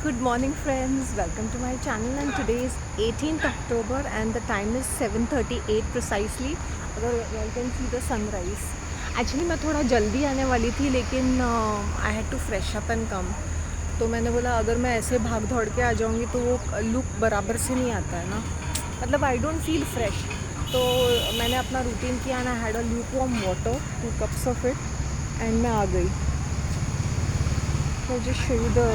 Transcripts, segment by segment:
Good morning friends, welcome to my channel and today is 18th October and the time is 7:38 precisely. अगर you can see the sunrise. Actually मैं थोड़ा जल्दी आने वाली थी लेकिन I had to fresh up and come. तो मैंने बोला अगर मैं ऐसे भाग दौड़ के आ जाऊँगी तो वो लुक बराबर से नहीं आता है ना, मतलब आई डोंट फील फ्रेश. तो मैंने अपना रूटीन किया and I had a lukewarm water 2 cups of it and मैं आ गई. So just show you the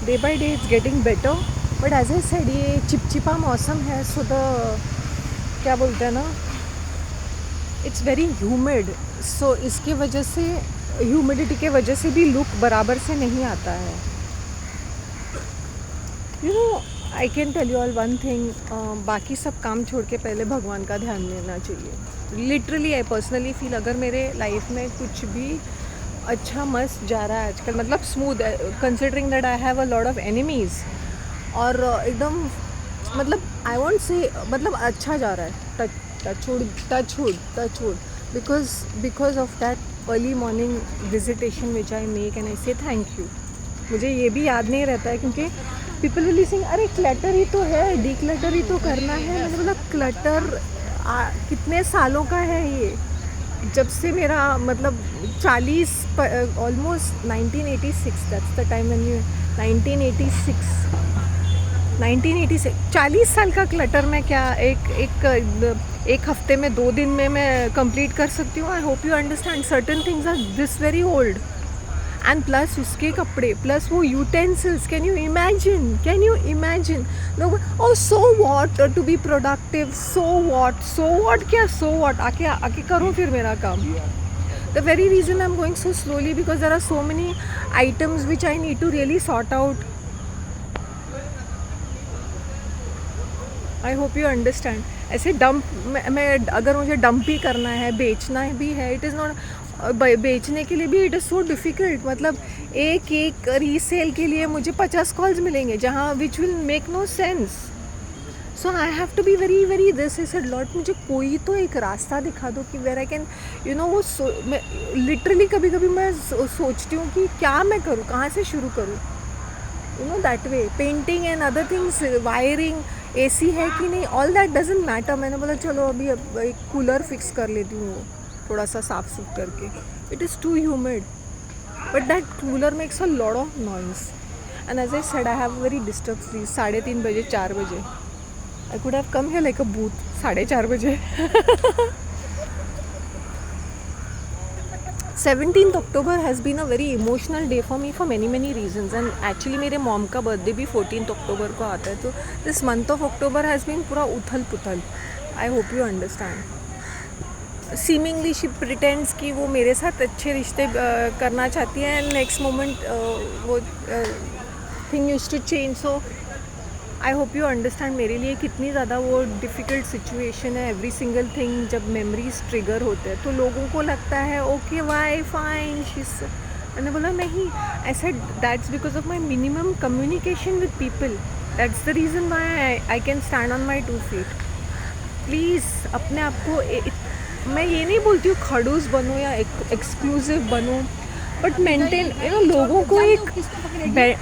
day by day it's getting better. But as I said ये चिपचिपा मौसम है, सो द क्या बोलते हैं ना, इट्स वेरी ह्यूमिड. सो इसके वजह से, ह्यूमिडिटी के वजह से भी लुक बराबर से नहीं आता है. You know, I can tell you all one thing, बाकी सब काम छोड़ के पहले भगवान का ध्यान लेना चाहिए. लिटरली आई पर्सनली फील अगर मेरे लाइफ में कुछ भी अच्छा मस्त जा रहा है आजकल, मतलब smooth, considering that I have a lot of enemies, और एकदम मतलब आई वॉन्ट से मतलब अच्छा जा रहा है. Touch wood because of that early morning visitation which I make and I से थैंक यू. मुझे ये भी याद नहीं रहता है क्योंकि पीपल विल सिंग अरे क्लटर ही तो है, डी क्लटर ही तो करना है. मैंने बोला क्लटर कितने सालों का है ये, जब से मेरा मतलब 40 almost 1986, that's the time when you 1986 40 साल का क्लटर में क्या एक हफ्ते में 2 दिन में मैं कंप्लीट कर सकती हूँ. I hope you understand, certain things are this very old. And plus उसके कपड़े, प्लस वो यूटेंसिल्स, कैन यू इमेजिन लोग oh so what to be productive, so what क्या सो वॉट, आके करो फिर मेरा काम. The very reason I am going so slowly because there are so many items which I need to really sort out. I hope you understand. ऐसे dump मैं अगर मुझे डंप भी करना है, बेचना भी है, इट इज़ नॉट, बेचने के लिए भी इट इज़ सो डिफ़िकल्ट. मतलब एक रीसेल के लिए मुझे 50 कॉल्स मिलेंगे जहाँ which will make no sense. So I have to be very very this is lot. मुझे कोई तो एक रास्ता दिखा दो कि where I can you know वो मैं लिटरली कभी कभी मैं सोचती हूँ कि क्या मैं करूँ, कहाँ से शुरू करूँ. You know that way painting and other things, wiring, AC है कि नहीं, ऑल दैट डजंट मैटर. मैंने बोला चलो अभी एक कूलर फिक्स कर लेती हूँ थोड़ा सा साफ सुफ करके. It is too humid but that cooler makes a lot of noise and as I said I have very disturb sleep. 3:30 बजे 4 बजे I could have come here like a booth 4:30 बजे. 17th October has been a very emotional day for me for many reasons and actually मेरे mom का birthday भी 14th October को आता है. तो this month of October has been पूरा उथल पुथल. I hope you understand. Seemingly she pretends कि वो मेरे साथ अच्छे रिश्ते करना चाहती है एंड नेक्स्ट मोमेंट वो thing use to change. So I hope you understand मेरे लिए कितनी ज़्यादा वो डिफ़िकल्ट सिचुएशन है. एवरी सिंगल थिंग जब मेमोरीज ट्रिगर होते हैं तो लोगों को लगता है ओके वाई फाइन शीस. मैंने बोला नहीं, I said that's because of my minimum communication with people. That's the reason Y I can stand on my 2 feet. Please अपने आप को मैं ये नहीं बोलती हूँ खड़ूस बनो या एक्सक्लूसिव बनो, बट मेंटेन यू नो लोगों को एक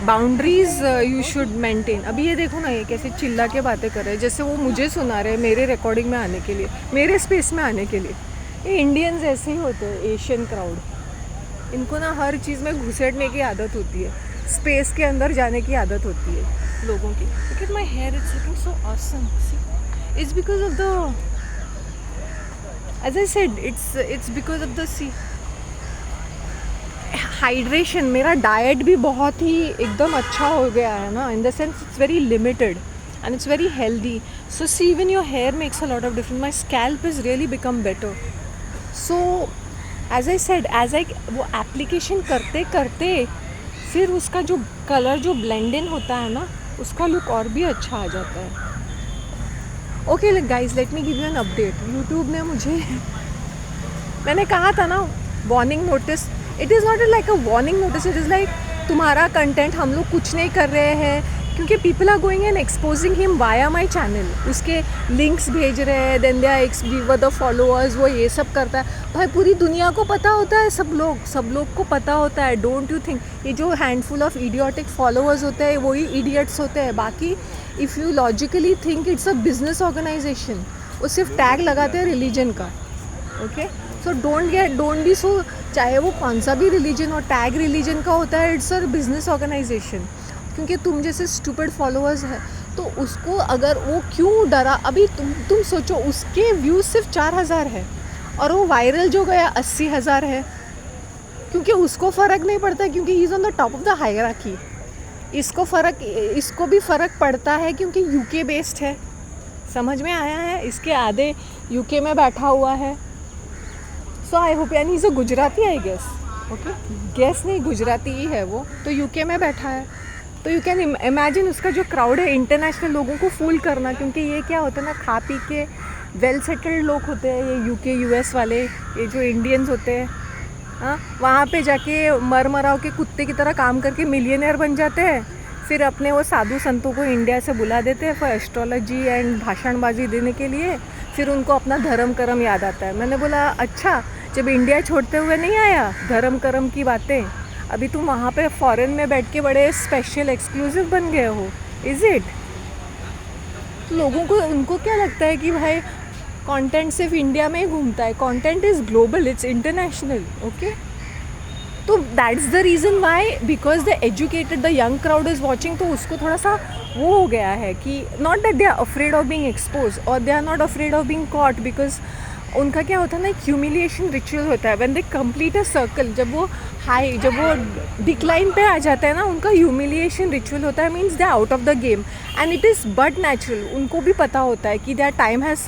बाउंड्रीज यू शुड मेंटेन. अभी ये देखो ना, ये कैसे चिल्ला के बातें कर रहे हैं जैसे वो मुझे सुना रहे हैं मेरे रिकॉर्डिंग में आने के लिए, मेरे स्पेस में आने के लिए. ये इंडियंस ऐसे ही होते हैं, एशियन क्राउड. इनको ना हर चीज़ में घुसेड़ने की आदत होती है, स्पेस के अंदर जाने की आदत होती है लोगों की. Look at my hair, it's looking so awesome. It's because of the, as I said, it's because of the sea hydration. मेरा डाइट भी बहुत ही एकदम अच्छा हो गया है ना, in the sense it's very limited and it's very healthy. So see even your hair makes a lot of difference. My scalp is really become better. So as I said, as I वो application करते करते फिर उसका जो colour जो blend in होता है ना, उसका लुक और भी अच्छा आ जाता है. Okay guys, let me give you an update. YouTube ने मुझे मैंने कहा था ना warning notice. It is not like a warning notice, it is like तुम्हारा कंटेंट हम लोग कुछ नहीं कर रहे हैं, क्योंकि people are going and exposing him via my channel, उसके लिंक्स भेज रहे हैं, then they are give the followers, वो ये सब करता है। भाई पूरी दुनिया को पता होता है, सब लोग को पता होता है। डोंट यू थिंक ये जो हैंडफुल ऑफ इडियोटिक फॉलोअर्स होते हैं वही इडियट्स होते हैं? बाकी if you logically think it's a business organisation, वो सिर्फ टैग लगाते हैं रिलीजन का। Okay, so don't be so, चाहे वो कौन सा भी रिलीजन हो, टैग रिलीजन का होता है, इट्स अ बिजनेस ऑर्गेनाइजेशन। क्योंकि तुम जैसे स्टूपिड फॉलोअर्स हैं तो उसको अगर वो क्यों डरा, अभी तुम सोचो उसके व्यूज़ सिर्फ 4000 है और वो वायरल जो गया 80,000 है, क्योंकि उसको फ़र्क नहीं पड़ता, क्योंकि he is on the top of the hierarchy. इसको भी फ़र्क पड़ता है क्योंकि यूके बेस्ड है, समझ में आया है? इसके आधे यूके में बैठा हुआ है। सो आई होप, यानी is a Gujarati I guess, okay guess नहीं, गुजराती ही है वो, तो यूके में बैठा है। तो यू कैन इमेजिन उसका जो क्राउड है, इंटरनेशनल लोगों को फूल करना, क्योंकि ये क्या होता है ना, खा पी के वेल सेटल्ड लोग होते हैं ये यूके यूएस वाले, ये जो इंडियंस होते हैं, हाँ, वहाँ पे जाके मराव के कुत्ते की तरह काम करके मिलियनेयर बन जाते हैं। फिर अपने वो साधु संतों को इंडिया से बुला देते हैं फॉर एस्ट्रोलॉजी एंड भाषणबाजी देने के लिए। फिर उनको अपना धर्म कर्म याद आता है। मैंने बोला अच्छा, जब इंडिया छोड़ते हुए नहीं आया धर्म कर्म की बातें, अभी तुम वहाँ पे फॉरेन में बैठ के बड़े स्पेशल एक्सक्लूसिव बन गए हो, इज़ इट? तो लोगों को, उनको क्या लगता है कि भाई कंटेंट सिर्फ इंडिया में ही घूमता है? Content is global, it's international, okay. तो that's the reason why, because the educated, the young crowd is watching, तो उसको थोड़ा सा वो हो गया है कि not that they are afraid of being expose और they are not afraid of being caught, because उनका क्या होता है ना, एक ह्यूमिलिएशन रिचुअल होता है when they complete a circle. जब वो डिक्लाइन पे आ जाता है ना, उनका ह्यूमिलिएशन रिचुअल होता है, means they are out of the game and it is but natural. उनको भी पता होता है कि their time has,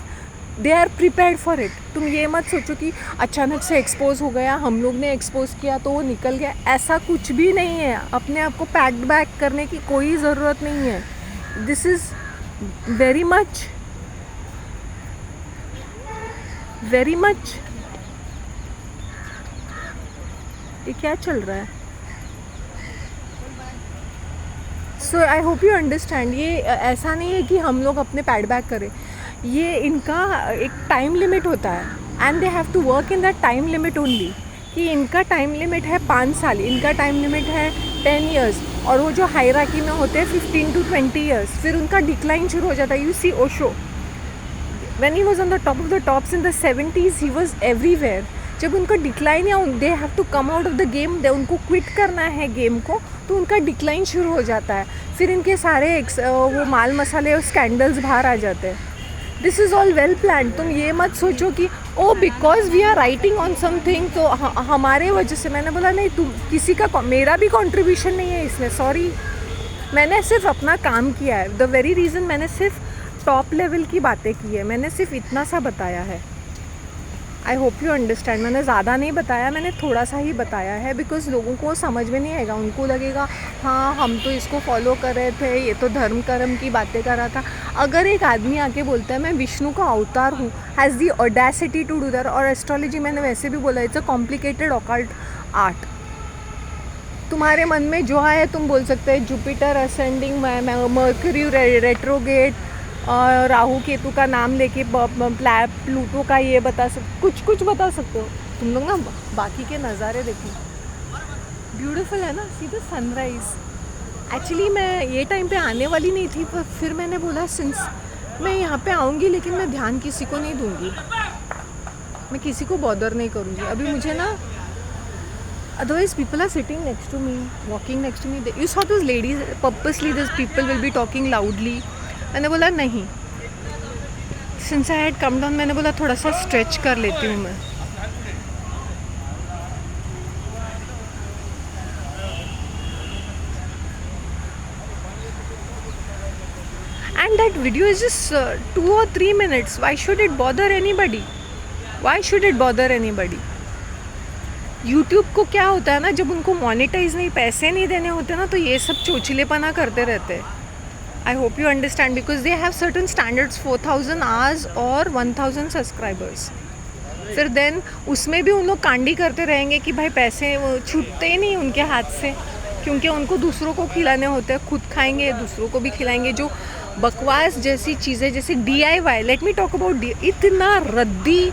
they are prepared for it. तुम ये मत सोचो कि अचानक से एक्सपोज हो गया, हम लोग ने एक्सपोज किया तो वो निकल गया, ऐसा कुछ भी नहीं है। अपने आप को पैक बैक करने की कोई ज़रूरत नहीं है। दिस इज़ वेरी मच ये क्या चल रहा है? So I hope you understand. ये ऐसा नहीं है कि हम लोग अपने पैड बैक करें, ये इनका एक टाइम लिमिट होता है and they have to work in that time limit only. कि इनका टाइम लिमिट है 5 साल, इनका टाइम लिमिट है 10 ईयर्स, और वो जो हायरार्की में होते हैं 15 to 20 ईयर्स, फिर उनका डिक्लाइन शुरू हो जाता है। You see Osho, when he was on the top of the tops in the 70s, he was everywhere. जब उनका डिक्लाइन, या they have to come out of the game, they उनको क्विट करना है गेम को, तो उनका डिक्लाइन शुरू हो जाता है। फिर इनके सारे वो माल मसाले और स्कैंडल्स बाहर आ जाते हैं। This is all well plan. तुम ये मत सोचो कि oh because we are writing on something तो हमारे वजह से। मैंने बोला नहीं, तुम किसी का, मेरा भी कॉन्ट्रीब्यूशन नहीं है इसमें, सॉरी। मैंने सिर्फ अपना काम किया है। द वेरी रीज़न मैंने सिर्फ टॉप लेवल की बातें की है, मैंने सिर्फ इतना सा बताया है। आई होप यू अंडरस्टैंड। मैंने ज़्यादा नहीं बताया, मैंने थोड़ा सा ही बताया है, बिकॉज लोगों को समझ में नहीं आएगा। उनको लगेगा हाँ हम तो इसको फॉलो कर रहे थे, ये तो धर्म कर्म की बातें कर रहा था। अगर एक आदमी आके बोलता है मैं विष्णु का अवतार हूँ, has the audacity to do that, और एस्ट्रोलॉजी मैंने वैसे भी बोला it's a complicated occult art. तुम्हारे मन में जो है तुम बोल सकते हैं जुपिटर असेंडिंग, मर्क्यूरी रेट्रोगेट, और राहु केतु का नाम लेके प्लूटो का ये कुछ बता सकते हो तुम लोग ना। बाकी के नज़ारे देखो, ब्यूटीफुल है ना, सी द सनराइज़। एक्चुअली मैं ये टाइम पे आने वाली नहीं थी, पर फिर मैंने बोला सिंस मैं यहाँ पे आऊँगी, लेकिन मैं ध्यान किसी को नहीं दूँगी, मैं किसी को बॉदर नहीं करूँगी अभी। मुझे ना, otherwise people are sitting next to me, walking next to me. You saw those ladies, purposely these people will be talking loudly. मैंने बोला नहीं, since I had come down, मैंने बोला थोड़ा सा स्ट्रेच कर लेती हूँ मैं। And that video is just 2 or 3 minutes. Why should it bother anybody? Why should it bother anybody? YouTube को क्या होता है ना, जब उनको मोनेटाइज नहीं, पैसे नहीं देने होते ना, तो ये सब चोचलेपना करते रहते हैं। आई hope you understand, because they have certain standards, 4000 hours और 1000 सब्सक्राइबर्स। फिर देन उसमें भी उन लोग कांडी करते रहेंगे कि भाई पैसे वो छूटते ही नहीं उनके हाथ से। क्योंकि उनको दूसरों को खिलाने होते हैं, खुद खाएंगे दूसरों को भी खिलाएंगे। जो बकवास जैसी चीज़ें जैसे DIY, let me talk about इतना रद्दी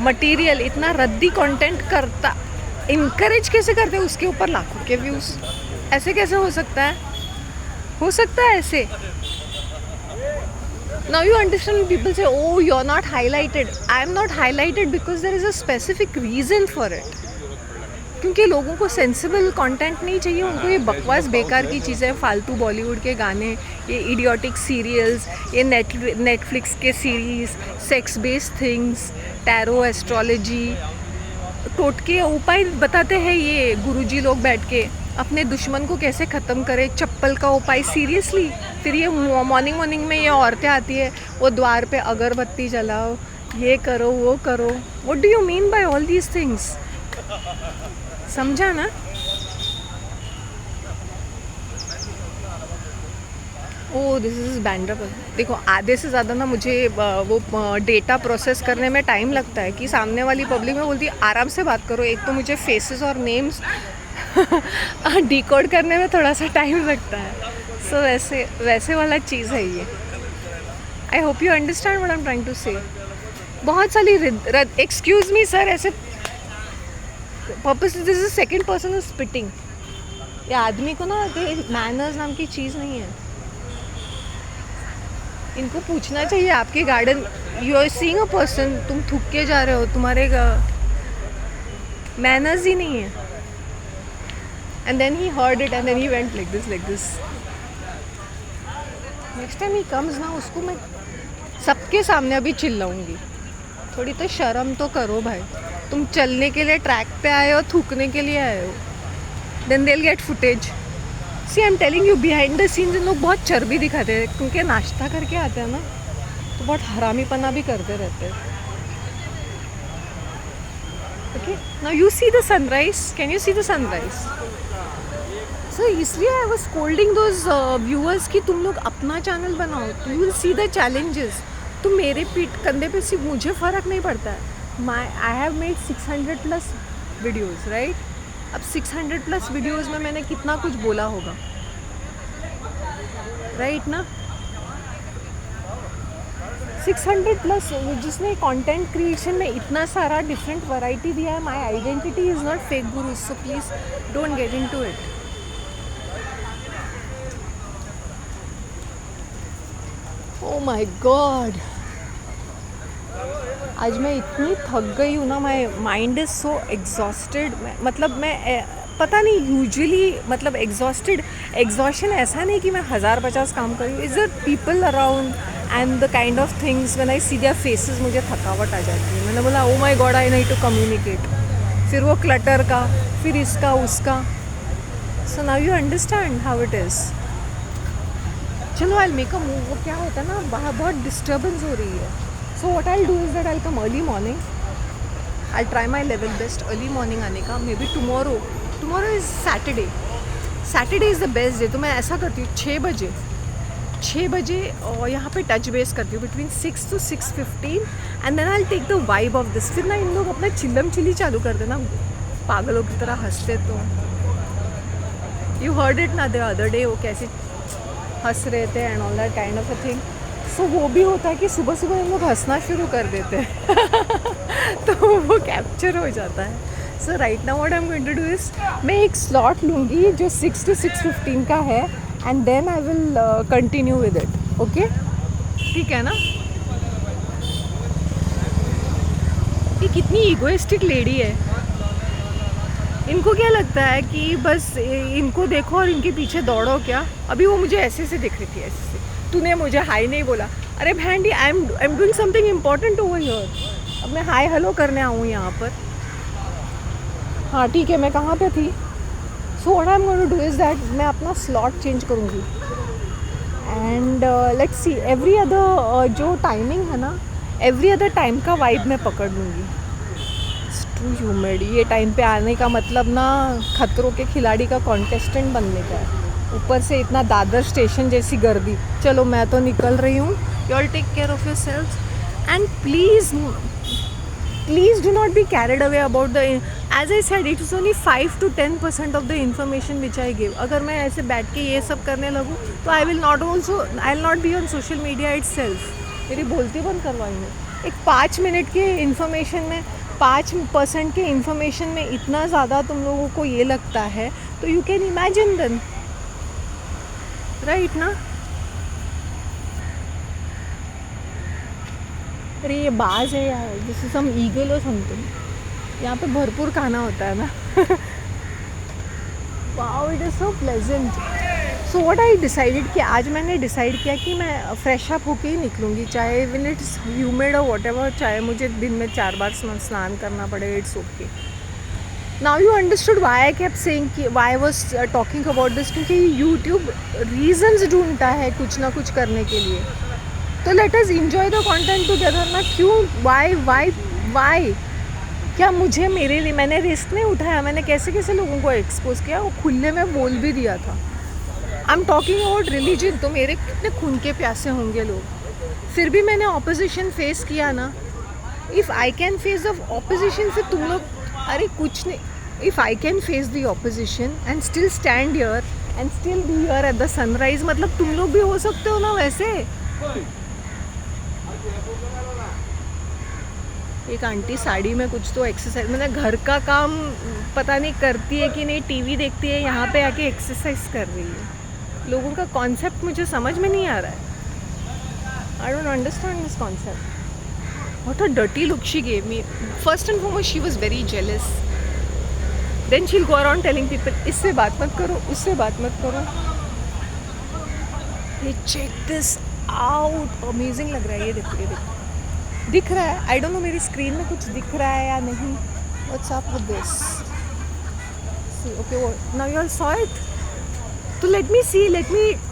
मटेरियल, इतना रद्दी कंटेंट करता, इनकरेज कैसे करते हैं उसके ऊपर लाखों के व्यूज़? ऐसे कैसे हो सकता है? हो सकता है ऐसे? Now you understand when people say, oh, you're not highlighted. I'm not highlighted because there is a specific reason for it. क्योंकि लोगों को सेंसिबल कंटेंट नहीं चाहिए, उनको ये बकवास बेकार की चीज़ें, फालतू बॉलीवुड के गाने, ये इडियोटिक सीरियल्स, ये नेटफ्लिक्स के series, sex based things, tarot, astrology, टोटके उपाय बताते हैं ये गुरुजी लोग बैठ के, अपने दुश्मन को कैसे ख़त्म करे, चप्पल का उपाय। सीरियसली? फिर ये मॉर्निंग में ये औरतें आती है, वो द्वार पे अगरबत्ती जलाओ, ये करो वो करो। What do you mean by all these things? समझा ना? ओ दिस इज़ बैंड्रा। देखो आधे से ज़्यादा ना मुझे वो डेटा प्रोसेस करने में टाइम लगता है कि सामने वाली पब्लिक में बोलती है आराम से बात करो। एक तो मुझे फेसेस और नेम्स डिकोड करने में थोड़ा सा टाइम लगता है। सो वैसे वाला चीज़ है ये। I hope you understand what I am trying to say. बहुत सारी एक्सक्यूज़ मी सर, ऐसे purpose, this is second person is spitting. ये आदमी को ना मैनर्स नाम की चीज़ नहीं है। इनको पूछना चाहिए आपके garden, you are seeing a person, तुम थूक के जा रहे हो, तुम्हारे मैनर्स ही नहीं है। And then he heard it and then he went like this. Next time he comes ना, उसको मैं सबके सामने अभी चिल्लाऊंगी। थोड़ी तो शर्म तो करो भाई, तुम चलने के लिए ट्रैक पे आए हो, थूकने के लिए आए हो। Then they will get footage. See I am telling you, behind the scenes इन लोग बहुत चर्बी दिखाते हैं, क्योंकि नाश्ता करके आते हैं ना, तो बहुत हरामीपना भी करते रहते हैं। Okay, now you see the sunrise, can you see the sunrise? So इसलिए I was scolding those viewers कि तुम लोग अपना चैनल बनाओ, you will see the challenges. तो मेरे पीठ कंधे पे सिर्फ मुझे फ़र्क नहीं पड़ता है। I have made 600+ videos, right? अब 600+ वीडियोज़ में मैंने कितना कुछ बोला होगा, राइट ना? 600+, जिसने कंटेंट क्रिएशन में इतना सारा डिफरेंट वैरायटी दिया है। My identity is not fake guru, so please don't get in to it. Oh my god, आज मैं इतनी थक गई हूँ ना, my mind is so exhausted. मतलब मैं पता नहीं, यूजुअली मतलब एग्जॉशन ऐसा नहीं कि मैं 1050 काम करी हूँ। Is the people around and the kind of things when I see their faces, मुझे थकावट आ जाती है। मैंने बोला oh my god, I need to communicate. फिर वो क्लटर का, फिर इसका उसका। So now you understand how it is. चलो आई मेक अ मूव। वो क्या होता है ना, बाहर बहुत डिस्टर्बेंस हो रही है। सो what I do is that I come early morning, I try my level best early morning आने का। May be tomorrow is Saturday is the best day. तो मैं ऐसा करती हूँ 6 बजे और यहाँ पे टच बेस करती हूँ between 6 to 6:15 and then I take the vibe of this. फिर ना इन लोग अपना चिल्लम चिल्ली चालू कर देना, पागलों की तरह हंसते। तो यू हर्ड इट ना द अदर डे, वो कैसे हंस रहे थे and all that kind of a thing. So वो भी होता है कि सुबह सुबह हम लोग हंसना शुरू कर देते हैं तो वो कैप्चर हो जाता है। So right now what I am going to do is, मैं एक स्लॉट लूँगी जो 6 to 6:15 का है and then I will continue with it. Okay, ठीक है ना? ये कितनी ईगोइस्टिक लेडी है। इनको क्या लगता है कि बस इनको देखो और इनके पीछे दौड़ो क्या? अभी वो मुझे ऐसे से दिख रही थी, ऐसे से। तूने मुझे हाई नहीं बोला। अरे बहन D, I am doing something important over here. अब मैं हाई हेलो करने आऊँ यहाँ पर। हाँ ठीक है, मैं कहाँ पे थी? So what I am going to do is that मैं अपना स्लॉट चेंज करूँगी and let's see every other जो टाइमिंग है ना, एवरी अदर टाइम का वाइब मैं पकड़ लूँगी। It's too humid. ये टाइम पे आने का मतलब ना खतरों के खिलाड़ी का कॉन्टेस्टेंट बनने का है। ऊपर से इतना दादर स्टेशन जैसी गर्दी। चलो मैं तो निकल रही हूँ। You all take care of yourself and please do not be carried away about the as I said it is only 5 to 10% of the information which I give. अगर मैं ऐसे बैठ के ये सब करने लगूँ तो I will not be on social media it self. मेरी बोलती बंद करवाएंगे. एक 5 मिनट के इंफॉर्मेशन में 5% के इंफॉर्मेशन में इतना ज़्यादा तुम लोगों को ये लगता है तो you can imagine then, right ना. अरे ये बाज है यार, दिस इज सम ईगल और समथिंग. यहाँ पे भरपूर खाना होता है ना. Wow it is so pleasant. So what I decided कि आज मैंने डिसाइड किया कि मैं फ्रेश अप होके ही निकलूँगी, चाहे इवन इट्स ह्यूमिड और वॉट एवर, चाहे मुझे दिन में 4 बार स्नान करना पड़े, it's okay. Now you understood why I kept saying कि why I was talking about this, क्योंकि यूट्यूब रीजंस ढूंढता है कुछ ना कुछ करने के लिए. तो let us enjoy the content together ना. क्यों, वाई क्या मुझे, मेरे लिए मैंने रिस्क नहीं उठाया. मैंने कैसे कैसे लोगों को एक्सपोज किया, वो खुले में बोल भी दिया था. I am talking about religion. तो मेरे कितने खून के प्यासे होंगे लोग, फिर भी मैंने ऑपोजिशन फेस किया ना. If I can face the opposition, फिर तुम लोग, अरे कुछ नहीं. If I can face the opposition and still stand here and still be here at the sunrise, मतलब तुम लोग भी हो सकते हो ना वैसे. एक आंटी साड़ी में कुछ तो एक्सरसाइज, मतलब घर का काम पता नहीं करती है कि नहीं, टीवी देखती है, यहाँ पे आके एक्सरसाइज कर रही है. लोगों का कॉन्सेप्ट मुझे समझ में नहीं आ रहा है. I don't understand this concept. What a dirty look she gave me. First and foremost she was very jealous. Then she will go around telling people, इससे बात मत करो, उससे बात मत करो. ये चेक दिस आउट, अमेजिंग लग रहा है. ये देखो, ये देखो, दिख रहा है. आई डोंट नो मेरी स्क्रीन में कुछ दिख रहा है या नहीं. What's up with this. See okay, now you all saw it. तो let me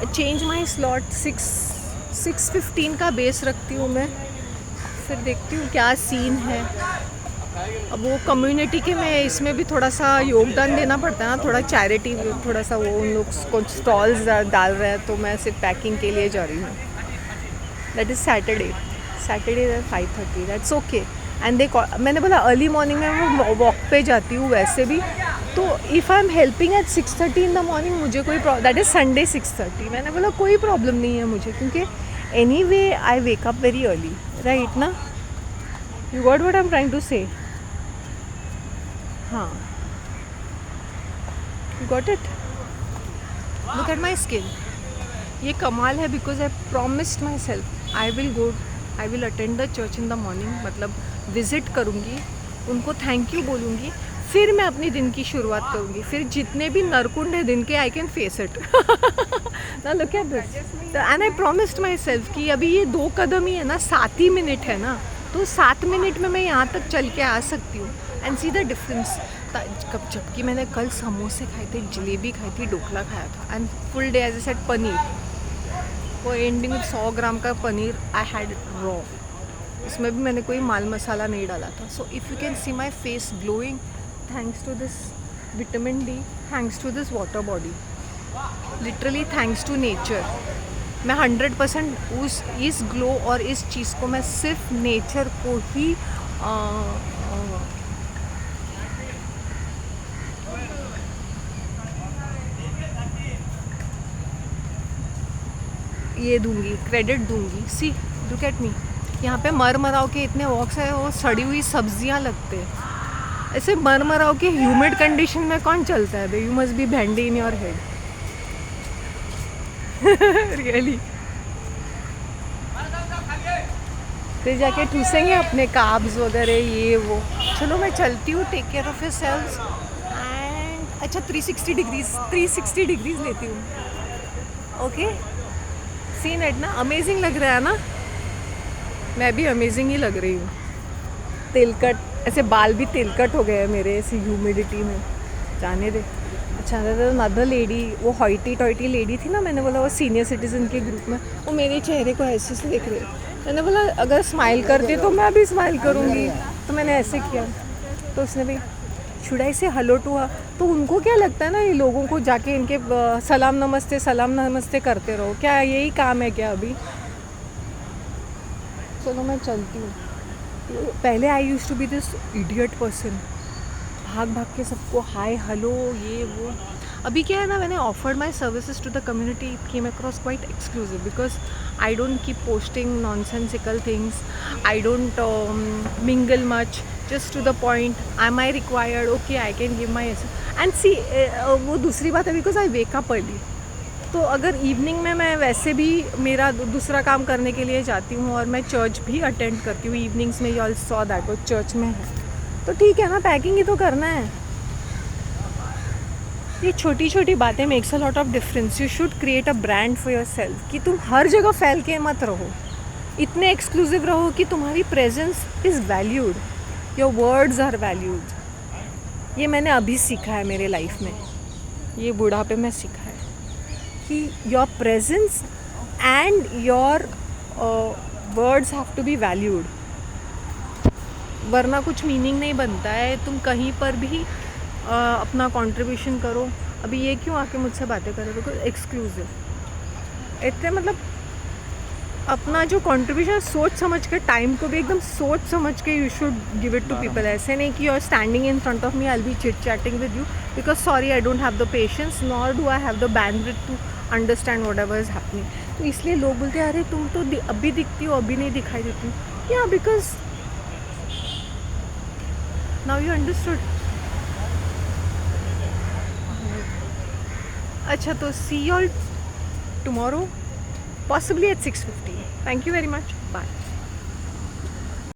change my slot. 6:15 का बेस रखती हूँ मैं, फिर देखती हूँ क्या सीन है. अब वो कम्युनिटी के में इसमें भी थोड़ा सा योगदान देना पड़ता है ना, थोड़ा चैरिटी, थोड़ा सा वो उन लोग कुछ स्टॉल्स डाल रहे हैं, तो मैं सिर्फ पैकिंग के लिए जा रही हूँ. That is Saturday 5:30. That's okay. And मैंने बोला अर्ली मॉर्निंग में मैं वॉक पे जाती हूँ वैसे भी, तो if I am helping eight 6:30 in the morning, मुझे कोई दैट इज़ संडे 6:30. मैंने बोला कोई प्रॉब्लम नहीं है मुझे, क्योंकि anyway I wake up very early, right ना. You got what I am trying to say. हाँ, you got it. Look at my skin. ये कमाल है, because I promised myself I will attend the church in the morning. मतलब visit करूँगी, उनको thank you बोलूँगी, फिर मैं अपनी दिन की शुरुआत करूँगी. फिर जितने भी नरकुंड है दिन के, आई कैन फेस इट. ना look at this. And I promised my self कि अभी ये 2 कदम ही है ना, 7 ही मिनट है ना, तो 7 मिनट में मैं यहाँ तक चल के आ सकती हूँ. And see the difference. जबकि मैंने कल समोसे खाए थे, जलेबी खाई थी, ढोकला खाया था, and full day as a set paneer. वो एंडिंग में 100 ग्राम का पनीर आई हैड रॉ. इसमें भी मैंने कोई माल मसाला नहीं डाला था. So if you can see my face glowing, thanks to this vitamin D, thanks to this water body, literally thanks to nature. मैं 100% इस ग्लो और इस चीज़ को मैं सिर्फ नेचर को ही ये दूंगी, क्रेडिट दूंगी. See look at me. यहाँ पे मरमराव के इतने वॉक्स है, वो सड़ी हुई सब्जियाँ लगते हैं. ऐसे मरमराव के ह्यूमिड कंडीशन में कौन चलता है. You must be bandy in your head. Really. फिर जाके ठूसेंगे अपने काब्स वगैरह ये वो. चलो मैं चलती हूँ. Take care of yourselves. And अच्छा 360 डिग्रीज लेती हूँ. ओके, सीन एट ना अमेजिंग लग रहा है ना. मैं भी अमेजिंग ही लग रही हूँ. तेलकट, ऐसे बाल भी तेलकट हो गए हैं मेरे ऐसी ह्यूमिडिटी में. जाने दे. अच्छा, मदर लेडी, वो हॉइटी टॉइटी लेडी थी ना, मैंने बोला वो सीनियर सिटीज़न के ग्रुप में, वो मेरे चेहरे को ऐसे से देख रहे. मैंने बोला अगर स्माइल करती तो मैं भी स्माइल करूँगी. तो मैंने ऐसे किया, तो उसने भी शुड आई से हेलो टू हर. तो उनको क्या लगता है ना, ये लोगों को जाके इनके सलाम नमस्ते करते रहो. क्या यही काम है क्या अभी. चलो मैं चलती हूँ. पहले I used to be this idiot person. भाग भाग के सबको हाय हेलो ये वो. अभी क्या है ना, मैंने offered my services to the community, it came across quite exclusive because I don't keep posting nonsensical things, I don't mingle much, just to the point. Am I required? Okay, I can give my and see वो दूसरी बात है because I wake up early. तो अगर evening में मैं वैसे भी मेरा दूसरा काम करने के लिए जाती हूँ और मैं चर्च भी अटेंड करती हूँ इवनिंग्स में, यू ऑल सॉ दैट वो चर्च में है, तो ठीक है ना, पैकिंग ही तो करना है. ये छोटी छोटी बातें makes a lot of difference. You should create a brand for your self कि तुम हर जगह फैल के मत रहो, इतने एक्सक्लूसिव रहो कि तुम्हारी presence is valued, your words are valued. ये मैंने अभी सीखा है मेरे लाइफ में, ये बुढ़ापे में सीखा है कि your presence and your words have to be valued, वरना कुछ मीनिंग नहीं बनता है. तुम कहीं पर भी अपना कंट्रीब्यूशन करो. अभी ये क्यों आके मुझसे बातें कर रहे हो, बिकॉज एक्सक्लूसिव इतने मतलब अपना जो कंट्रीब्यूशन सोच समझ के, टाइम को भी एकदम सोच समझ के you should give it to people. ऐसे नहीं कि you are standing in front of me, I will be chit chatting with you because sorry I don't have the patience nor do I have the bandwidth to understand whatever is happening. तो इसलिए लोग बोलते हैं अरे तुम तो अभी दिखती हो, अभी नहीं दिखाई देती हो. या बिकॉज नाउ यू अंडरस्टूड. अच्छा, तो see you all tomorrow, possibly at 6:50. Thank you very much. Bye.